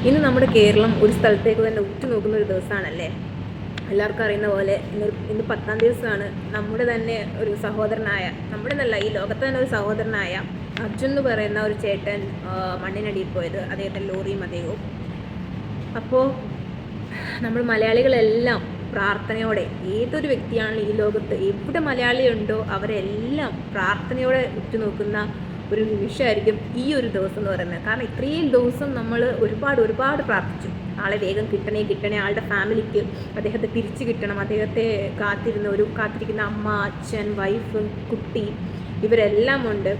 ഇന്ന് നമ്മുടെ കേരളം ഒരു സ്ഥലത്തേക്ക് തന്നെ ഉറ്റുനോക്കുന്ന ഒരു ദിവസമാണല്ലേ. എല്ലാവർക്കും അറിയുന്ന പോലെ ഇന്ന് 10-ാം ദിവസമാണ്. നമ്മുടെ തന്നെ ഒരു സഹോദരനായ, നമ്മുടെ നല്ല ഈ ലോകത്തെ തന്നെ ഒരു സഹോദരനായ അർജുൻ എന്ന് പറയുന്ന ഒരു ചേട്ടൻ മണ്ണിനടിയിൽ പോയത്. അദ്ദേഹത്തിൻ്റെ ലോറിയും അദ്ദേഹവും. അപ്പോൾ നമ്മൾ മലയാളികളെല്ലാം പ്രാർത്ഥനയോടെ, ഏതൊരു വ്യക്തിയാണെങ്കിലും ഈ ലോകത്ത് എവിടെ മലയാളി ഉണ്ടോ അവരെല്ലാം പ്രാർത്ഥനയോടെ ഉറ്റുനോക്കുന്ന ഒരു നിമിഷമായിരിക്കും ഈ ഒരു ദിവസം എന്ന് പറയുന്നത്. കാരണം ഇത്രയും ദിവസം നമ്മൾ ഒരുപാട് പ്രാർത്ഥിച്ചു, ആളെ വേഗം കിട്ടണേ, ആളുടെ ഫാമിലിക്ക് അദ്ദേഹത്തെ തിരിച്ചു കിട്ടണം, അദ്ദേഹത്തെ കാത്തിരിക്കുന്ന അമ്മ, അച്ഛൻ, വൈഫ്, കുട്ടി, ഇവരെല്ലാം ഉണ്ട്.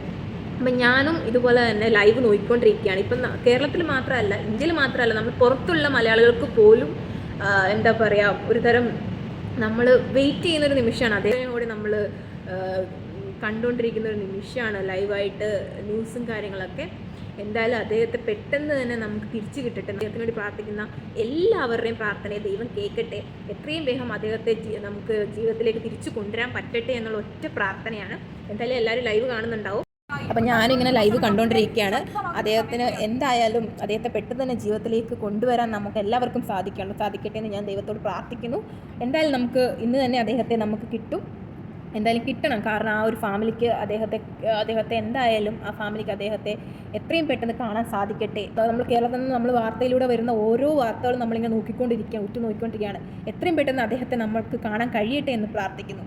അപ്പം ഞാനും ഇതുപോലെ തന്നെ ലൈവ് നോക്കിക്കൊണ്ടിരിക്കുകയാണ്. ഇപ്പം കേരളത്തിൽ മാത്രമല്ല, ഇന്ത്യയിൽ മാത്രമല്ല, നമ്മൾ പുറത്തുള്ള മലയാളികൾക്ക് പോലും എന്താ പറയുക, ഒരു തരം നമ്മൾ വെയിറ്റ് ചെയ്യുന്നൊരു നിമിഷമാണ്. അതേപോലെ നമ്മൾ കണ്ടുകൊണ്ടിരിക്കുന്ന ഒരു നിമിഷമാണ് ലൈവായിട്ട് ന്യൂസും കാര്യങ്ങളൊക്കെ. എന്തായാലും അദ്ദേഹത്തെ പെട്ടെന്ന് തന്നെ നമുക്ക് തിരിച്ചു കിട്ടട്ടെ. അദ്ദേഹത്തിന് വേണ്ടി പ്രാർത്ഥിക്കുന്ന എല്ലാവരുടെയും പ്രാർത്ഥനയെ ദൈവം കേൾക്കട്ടെ. എത്രയും വേഗം അദ്ദേഹത്തെ നമുക്ക് ജീവിതത്തിലേക്ക് തിരിച്ചു കൊണ്ടുവരാൻ പറ്റട്ടെ എന്നുള്ള ഒറ്റ പ്രാർത്ഥനയാണ്. എന്തായാലും എല്ലാവരും ലൈവ് കാണുന്നുണ്ടാവും. അപ്പം ഞാനിങ്ങനെ ലൈവ് കണ്ടുകൊണ്ടിരിക്കുകയാണ്. അദ്ദേഹത്തിന് എന്തായാലും അദ്ദേഹത്തെ പെട്ടെന്ന് തന്നെ ജീവിതത്തിലേക്ക് കൊണ്ടുവരാൻ നമുക്ക് എല്ലാവർക്കും സാധിക്കട്ടെ എന്ന് ഞാൻ ദൈവത്തോട് പ്രാർത്ഥിക്കുന്നു. എന്തായാലും നമുക്ക് ഇന്ന് തന്നെ അദ്ദേഹത്തെ നമുക്ക് എന്തായാലും കിട്ടണം. കാരണം ആ ഒരു ഫാമിലിക്ക് അദ്ദേഹത്തെ എന്തായാലും ആ ഫാമിലിക്ക് അദ്ദേഹത്തെ എത്രയും പെട്ടെന്ന് കാണാൻ സാധിക്കട്ടെ. നമ്മൾ കേരളത്തിൽ നിന്ന് നമ്മൾ വാർത്തയിലൂടെ വരുന്ന ഓരോ വാർത്തകളും നമ്മളിങ്ങനെ നോക്കിക്കൊണ്ടിരിക്കുകയാണ്. എത്രയും പെട്ടെന്ന് അദ്ദേഹത്തെ നമ്മൾക്ക് കാണാൻ കഴിയട്ടെ എന്ന് പ്രാർത്ഥിക്കുന്നു.